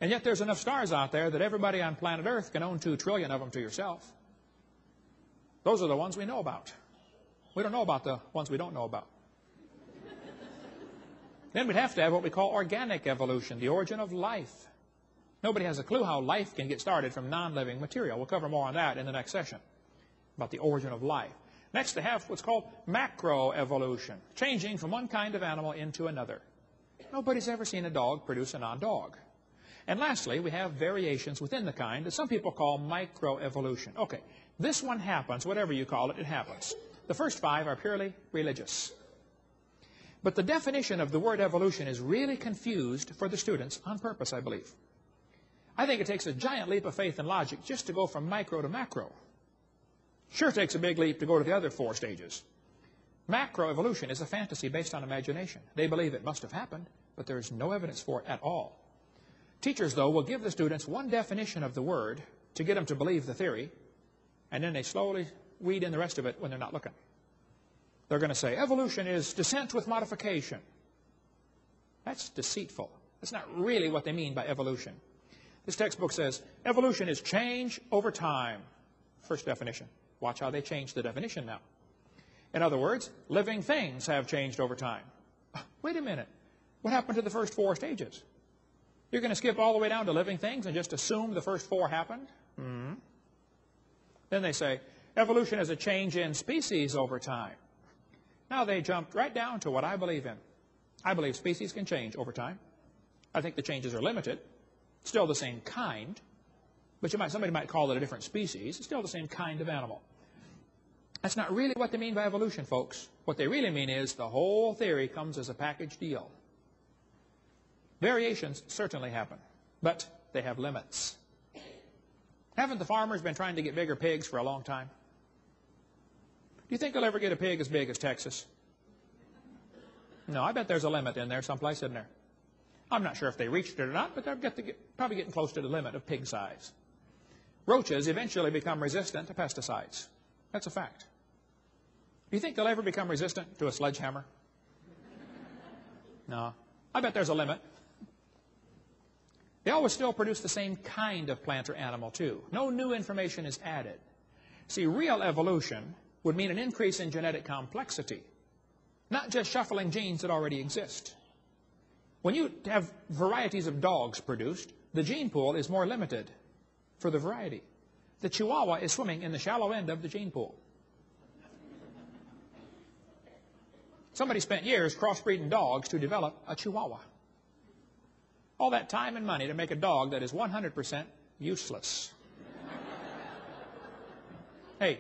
And yet there's enough stars out there that everybody on planet Earth can own 2 trillion of them to yourself. Those are the ones we know about. We don't know about the ones we don't know about. Then we'd have to have what we call organic evolution, the origin of life. Nobody has a clue how life can get started from non-living material. We'll cover more on that in the next session, about the origin of life. Next, they have what's called macroevolution, changing from one kind of animal into another. Nobody's ever seen a dog produce a non-dog. And lastly, we have variations within the kind that some people call microevolution. Okay, this one happens, whatever you call it, it happens. The first 5 are purely religious. But the definition of the word evolution is really confused for the students on purpose, I believe. I think it takes a giant leap of faith and logic just to go from micro to macro. Sure, it takes a big leap to go to the other 4 stages. Macroevolution is a fantasy based on imagination. They believe it must have happened, but there is no evidence for it at all. Teachers, though, will give the students one definition of the word to get them to believe the theory, and then they slowly weed in the rest of it when they're not looking. They're going to say, evolution is descent with modification. That's deceitful. That's not really what they mean by evolution. This textbook says, evolution is change over time. First definition. Watch how they change the definition now. In other words, living things have changed over time. Wait a minute. What happened to the first 4 stages? You're going to skip all the way down to living things and just assume the first 4 happened? Then they say, evolution is a change in species over time. Now they jumped right down to what I believe in. I believe species can change over time. I think the changes are limited. Still the same kind, but somebody might call it a different species. It's still the same kind of animal. That's not really what they mean by evolution, folks. What they really mean is the whole theory comes as a package deal. Variations certainly happen, but they have limits. Haven't the farmers been trying to get bigger pigs for a long time? Do you think they'll ever get a pig as big as Texas? No, I bet there's a limit in there someplace, isn't there? I'm not sure if they reached it or not, but they're probably getting close to the limit of pig size. Roaches eventually become resistant to pesticides. That's a fact. Do you think they'll ever become resistant to a sledgehammer? No. I bet there's a limit. They always still produce the same kind of plant or animal, too. No new information is added. See, real evolution would mean an increase in genetic complexity, not just shuffling genes that already exist. When you have varieties of dogs produced, the gene pool is more limited for the variety. The Chihuahua is swimming in the shallow end of the gene pool. Somebody spent years crossbreeding dogs to develop a Chihuahua. All that time and money to make a dog that is 100% useless. Hey,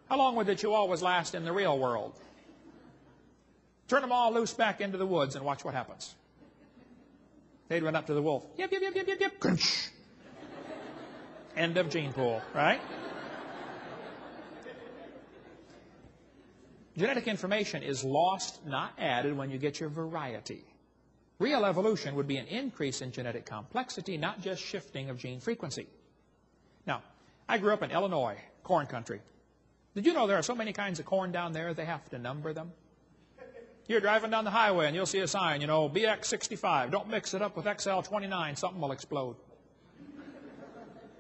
how long would the Chihuahuas last in the real world? Turn them all loose back into the woods and watch what happens. They'd run up to the wolf. Yip, yip, yip, yip, yip, yip. Crunch. End of gene pool, right? Genetic information is lost, not added, when you get your variety. Real evolution would be an increase in genetic complexity, not just shifting of gene frequency. Now, I grew up in Illinois, corn country. Did you know there are so many kinds of corn down there, they have to number them? You're driving down the highway and you'll see a sign, you know, BX65. Don't mix it up with XL29. Something will explode.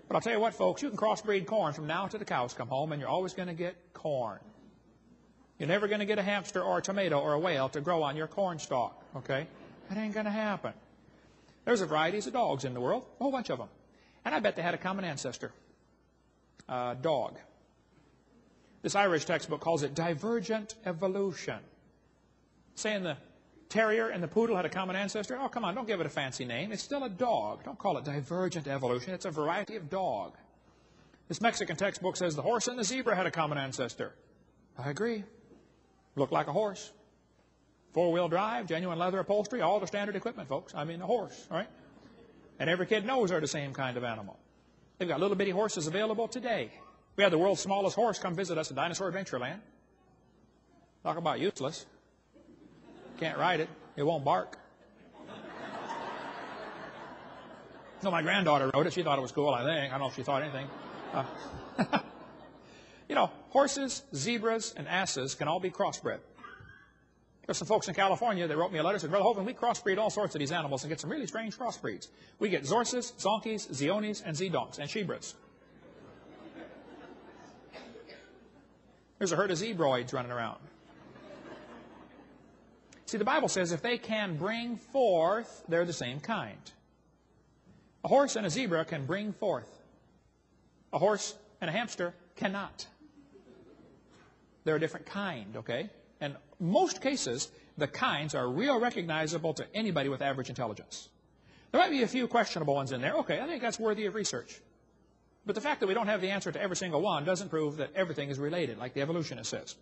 But I'll tell you what, folks, you can crossbreed corn from now to the cows come home, and you're always going to get corn. You're never going to get a hamster or a tomato or a whale to grow on your corn stalk, okay? That ain't going to happen. There's a varieties of dogs in the world, a whole bunch of them. And I bet they had a common ancestor, a dog. This Irish textbook calls it divergent evolution. Saying the terrier and the poodle had a common ancestor? Oh, come on, don't give it a fancy name. It's still a dog. Don't call it divergent evolution. It's a variety of dog. This Mexican textbook says the horse and the zebra had a common ancestor. I agree. Looked like a horse. 4-wheel drive, genuine leather upholstery, all the standard equipment, folks. I mean, a horse, right? And every kid knows they're the same kind of animal. They've got little bitty horses available today. We had the world's smallest horse come visit us at Dinosaur Adventureland. Talk about useless. Can't ride it. It won't bark. No, my granddaughter rode it. She thought it was cool, I think. I don't know if she thought anything. You know, horses, zebras, and asses can all be crossbred. There's some folks in California that wrote me a letter and said, Brother Hovind, we crossbreed all sorts of these animals and get some really strange crossbreeds. We get Zorses, Zonkies, Zionis, and Zedonks, and Shebras. There's a herd of zebroids running around. See, the Bible says if they can bring forth, they're the same kind. A horse and a zebra can bring forth. A horse and a hamster cannot. They're a different kind, okay? And most cases, the kinds are real recognizable to anybody with average intelligence. There might be a few questionable ones in there. Okay, I think that's worthy of research. But the fact that we don't have the answer to every single one doesn't prove that everything is related, like the evolutionist says.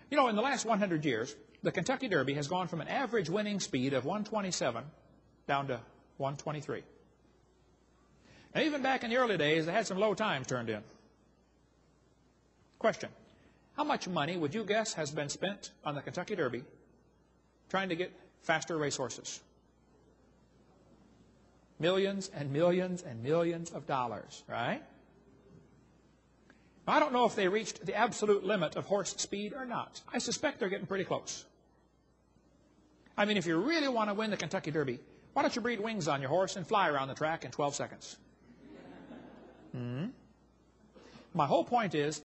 You know, in the last 100 years, the Kentucky Derby has gone from an average winning speed of 127 down to 123. And even back in the early days, they had some low times turned in. Question. How much money would you guess has been spent on the Kentucky Derby trying to get faster racehorses? Millions and millions and millions of dollars, right? I don't know if they reached the absolute limit of horse speed or not. I suspect they're getting pretty close. I mean, if you really want to win the Kentucky Derby, why don't you breed wings on your horse and fly around the track in 12 seconds? My whole point is,